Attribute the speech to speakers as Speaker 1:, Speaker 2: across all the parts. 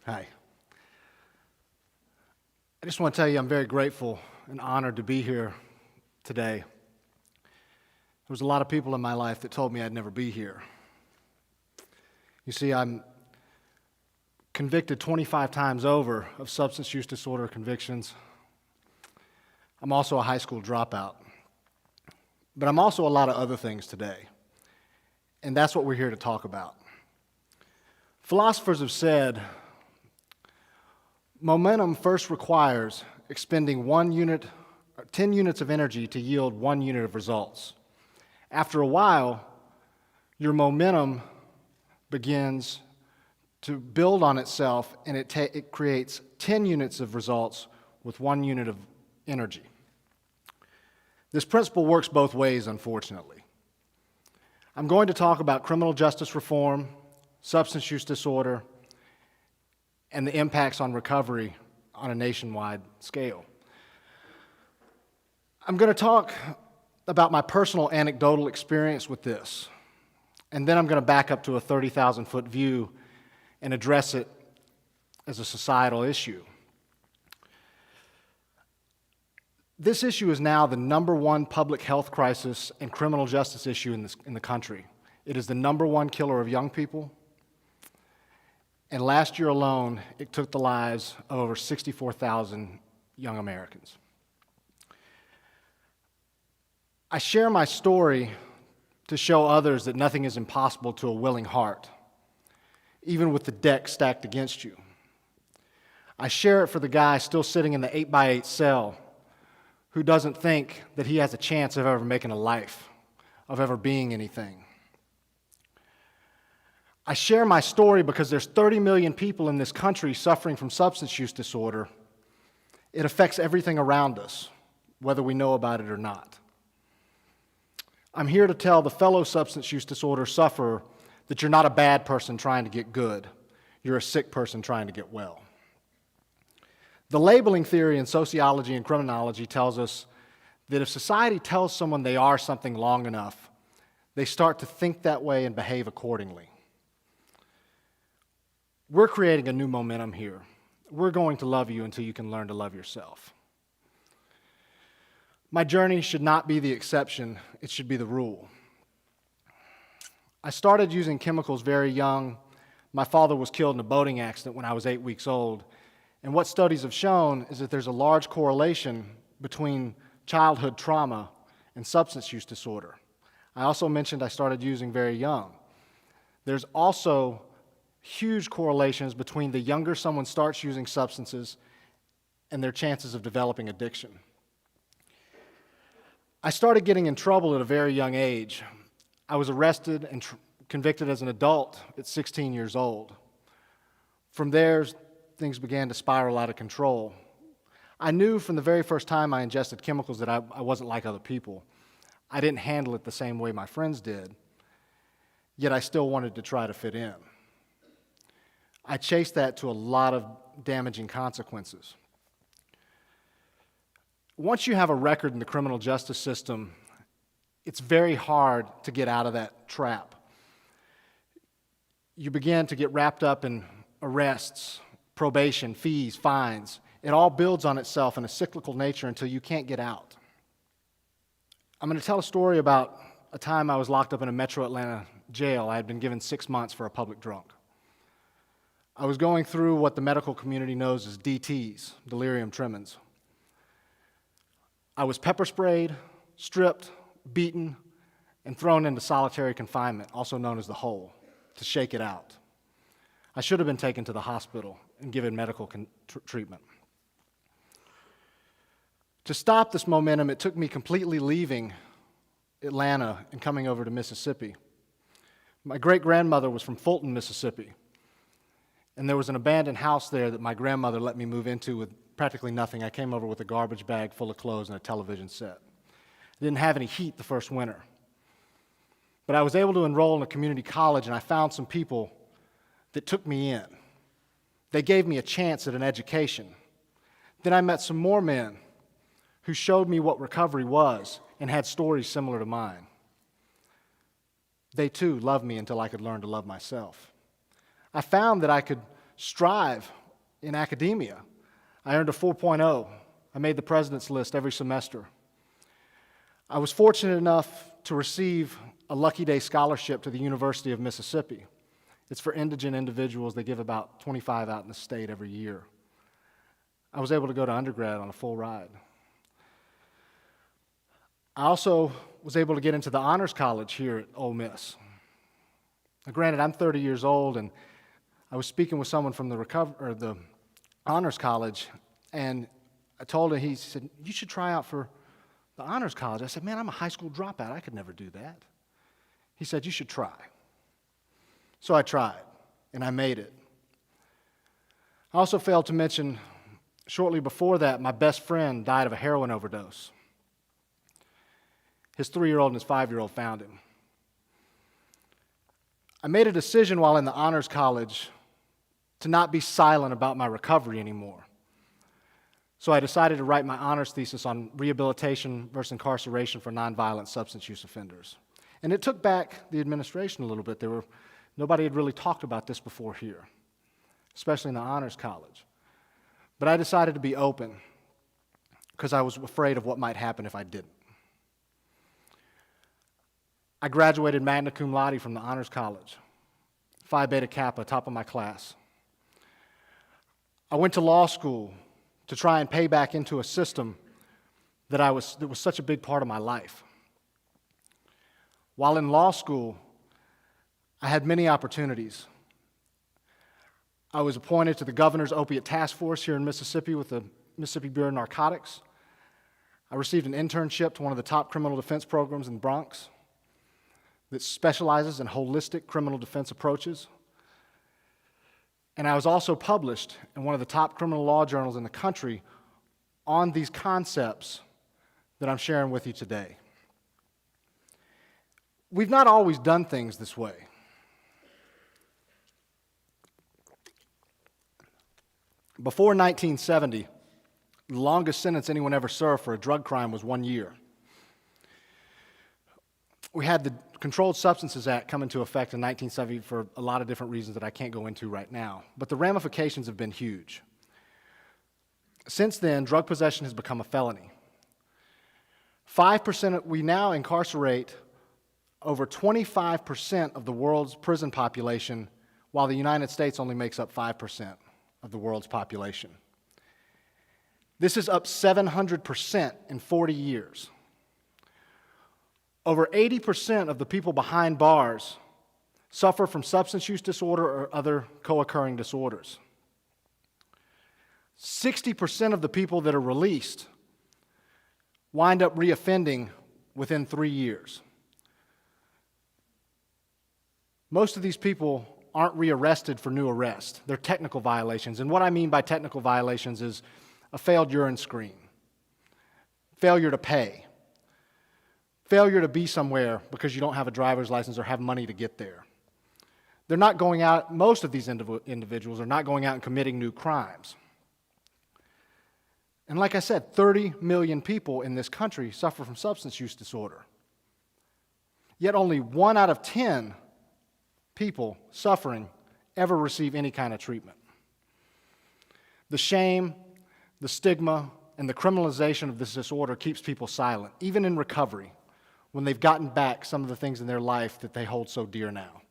Speaker 1: Hi. I just want to tell you I'm very grateful and honored to be here today. There was a lot of people in my life that told me I'd never be here. You see, I'm convicted 25 times over of substance use disorder convictions. I'm also a high school dropout. But I'm also a lot of other things today. And that's what we're here to talk about. Philosophers have said, momentum first requires expending 10 units of energy to yield 1 unit of results. After a while, your momentum begins to build on itself, and it creates 10 units of results with 1 unit of energy. This principle works both ways, unfortunately. I'm going to talk about criminal justice reform, substance use disorder, and the impacts on recovery on a nationwide scale. I'm going to talk about my personal anecdotal experience with this, and then I'm going to back up to a 30,000-foot view and address it as a societal issue. This issue is now the #1 public health crisis and criminal justice issue in the country. It is the #1 killer of young people. And last year alone, it took the lives of over 64,000 young Americans. I share my story to show others that nothing is impossible to a willing heart, even with the deck stacked against you. I share it for the guy still sitting in the 8x8 cell who doesn't think that he has a chance of ever making a life, of ever being anything. I share my story because there's 30 million people in this country suffering from substance use disorder. It affects everything around us, whether we know about it or not. I'm here to tell the fellow substance use disorder sufferer that you're not a bad person trying to get good. You're a sick person trying to get well. The labeling theory in sociology and criminology tells us that if society tells someone they are something long enough, they start to think that way and behave accordingly. We're creating a new momentum here. We're going to love you until you can learn to love yourself. My journey should not be the exception, it should be the rule. I started using chemicals very young. My father was killed in a boating accident when I was 8 weeks old. And what studies have shown is that there's a large correlation between childhood trauma and substance use disorder. I also mentioned I started using very young. There's also huge correlations between the younger someone starts using substances and their chances of developing addiction. I started getting in trouble at a very young age. I was arrested and convicted as an adult at 16 years old. From there, things began to spiral out of control. I knew from the very first time I ingested chemicals that I wasn't like other people. I didn't handle it the same way my friends did, yet I still wanted to try to fit in. I chased that to a lot of damaging consequences. Once you have a record in the criminal justice system, it's very hard to get out of that trap. You begin to get wrapped up in arrests, probation, fees, fines. It all builds on itself in a cyclical nature until you can't get out. I'm going to tell a story about a time I was locked up in a Metro Atlanta jail. I had been given 6 months for a public drunk. I was going through what the medical community knows as DTs, delirium tremens. I was pepper sprayed, stripped, beaten, and thrown into solitary confinement, also known as the hole, to shake it out. I should have been taken to the hospital and given medical treatment. To stop this momentum, it took me completely leaving Atlanta and coming over to Mississippi. My great-grandmother was from Fulton, Mississippi, and there was an abandoned house there that my grandmother let me move into with practically nothing. I came over with a garbage bag full of clothes and a television set. I didn't have any heat the first winter. But I was able to enroll in a community college, and I found some people that took me in. They gave me a chance at an education. Then I met some more men who showed me what recovery was and had stories similar to mine. They too loved me until I could learn to love myself. I found that I could strive in academia. I earned a 4.0. I made the president's list every semester. I was fortunate enough to receive a Lucky Day scholarship to the University of Mississippi. It's for indigent individuals. They give about 25 out in the state every year. I was able to go to undergrad on a full ride. I also was able to get into the Honors College here at Ole Miss. Now, granted, I'm 30 years old, and I was speaking with someone from the Honors College, and I told him, he said, "You should try out for the Honors College." I said, "Man, I'm a high school dropout. I could never do that." He said, "You should try." So I tried, and I made it. I also failed to mention, shortly before that, my best friend died of a heroin overdose. His 3-year-old and his 5-year-old found him. I made a decision while in the Honors College to not be silent about my recovery anymore. So I decided to write my honors thesis on rehabilitation versus incarceration for nonviolent substance use offenders. And it took back the administration a little bit. Nobody had really talked about this before here, especially in the Honors College. But I decided to be open because I was afraid of what might happen if I didn't. I graduated magna cum laude from the Honors College, Phi Beta Kappa, top of my class. I went to law school to try and pay back into a system that was such a big part of my life. While in law school, I had many opportunities. I was appointed to the governor's opiate task force here in Mississippi with the Mississippi Bureau of Narcotics. I received an internship to one of the top criminal defense programs in the Bronx that specializes in holistic criminal defense approaches. And I was also published in one of the top criminal law journals in the country on these concepts that I'm sharing with you today. We've not always done things this way. Before 1970, the longest sentence anyone ever served for a drug crime was 1 year. We had the Controlled Substances Act come into effect in 1970 for a lot of different reasons that I can't go into right now, but the ramifications have been huge. Since then, drug possession has become a felony. 5%, we now incarcerate over 25% of the world's prison population, while the United States only makes up 5% of the world's population. This is up 700% in 40 years. Over 80% of the people behind bars suffer from substance use disorder or other co-occurring disorders. 60% of the people that are released wind up reoffending within 3 years. Most of these people aren't rearrested for new arrest. They're technical violations. And what I mean by technical violations is a failed urine screen, failure to pay, failure to be somewhere because you don't have a driver's license or have money to get there. They're not going out, most of these individuals are not going out and committing new crimes. And like I said, 30 million people in this country suffer from substance use disorder. Yet only 1 out of 10 people suffering ever receive any kind of treatment. The shame, the stigma, and the criminalization of this disorder keeps people silent, even in recovery, when they've gotten back some of the things in their life that they hold so dear now.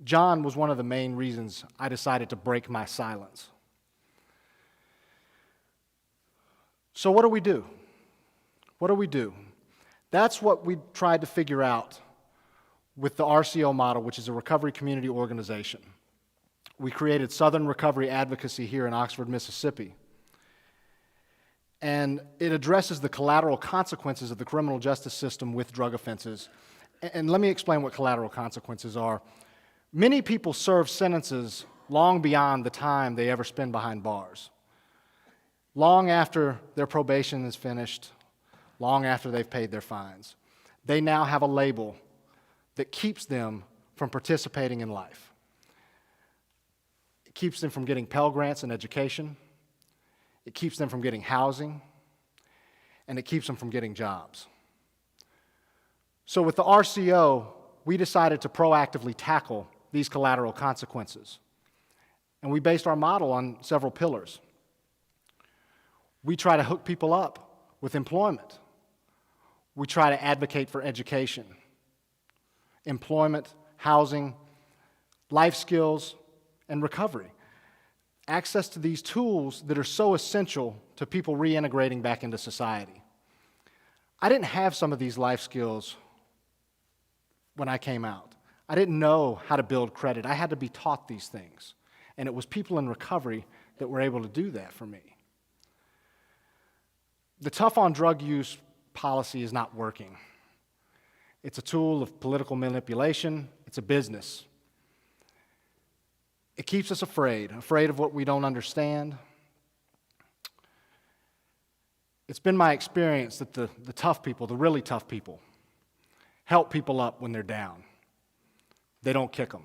Speaker 1: John was one of the main reasons I decided to break my silence. So what do we do? What do we do? That's what we tried to figure out with the RCO model, which is a recovery community organization. We created Southern Recovery Advocacy here in Oxford, Mississippi. And it addresses the collateral consequences of the criminal justice system with drug offenses. And let me explain what collateral consequences are. Many people serve sentences long beyond the time they ever spend behind bars. Long after their probation is finished, long after they've paid their fines. They now have a label that keeps them from participating in life. It keeps them from getting Pell Grants and education. It keeps them from getting housing. And it keeps them from getting jobs. So with the RCO, we decided to proactively tackle these collateral consequences. And we based our model on several pillars. We try to hook people up with employment. We try to advocate for education, employment, housing, life skills, and recovery. Access to these tools that are so essential to people reintegrating back into society. I didn't have some of these life skills when I came out. I didn't know how to build credit. I had to be taught these things. And it was people in recovery that were able to do that for me. The tough on drug use policy is not working. It's a tool of political manipulation. It's a business. It keeps us afraid of what we don't understand. It's been my experience that the tough people, the really tough people, help people up when they're down. They don't kick them.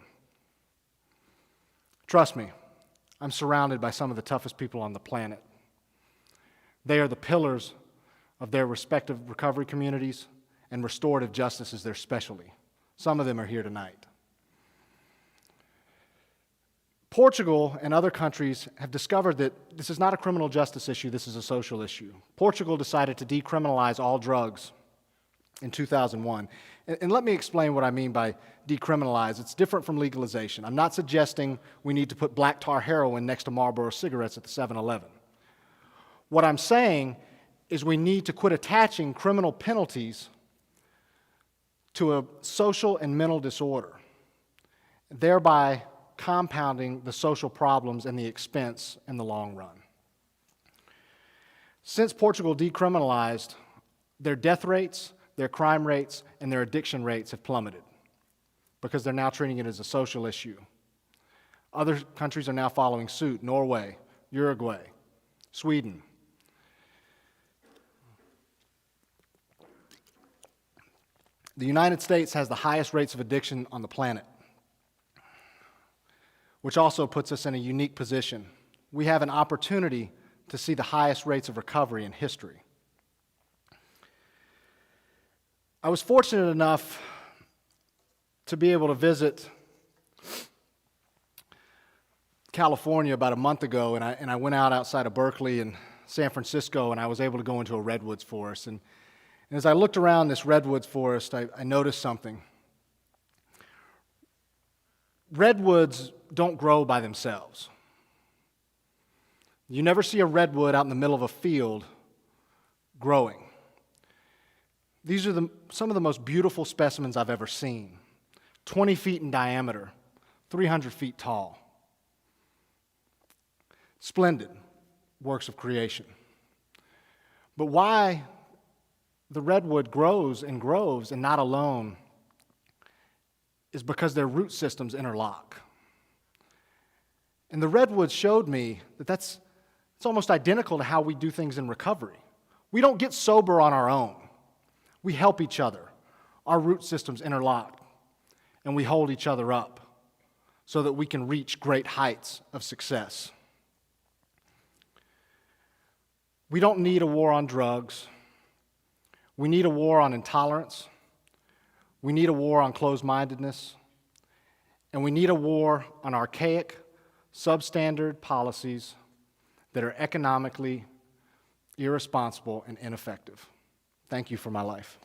Speaker 1: Trust me, I'm surrounded by some of the toughest people on the planet. They are the pillars of their respective recovery communities, and restorative justice is their specialty. Some of them are here tonight. Portugal and other countries have discovered that this is not a criminal justice issue, this is a social issue. Portugal decided to decriminalize all drugs in 2001. And let me explain what I mean by decriminalize. It's different from legalization. I'm not suggesting we need to put black tar heroin next to Marlboro cigarettes at the 7-Eleven. What I'm saying is we need to quit attaching criminal penalties to a social and mental disorder, thereby compounding the social problems and the expense in the long run. Since Portugal decriminalized, their death rates, their crime rates, and their addiction rates have plummeted because they're now treating it as a social issue. Other countries are now following suit: Norway, Uruguay, Sweden. The United States has the highest rates of addiction on the planet, which also puts us in a unique position. We have an opportunity to see the highest rates of recovery in history. I was fortunate enough to be able to visit California about a month ago, and I went out outside of Berkeley and San Francisco, and I was able to go into a redwoods forest. And as I looked around this redwoods forest, I noticed something. Redwoods don't grow by themselves. You never see a redwood out in the middle of a field growing. These are some of the most beautiful specimens I've ever seen. 20 feet in diameter, 300 feet tall. Splendid works of creation. But why the redwood grows in groves and not alone is because their root systems interlock. And the redwoods showed me that it's almost identical to how we do things in recovery. We don't get sober on our own. We help each other. Our root systems interlock, and we hold each other up so that we can reach great heights of success. We don't need a war on drugs. We need a war on intolerance. We need a war on closed-mindedness. And we need a war on archaic, substandard policies that are economically irresponsible and ineffective. Thank you for my life.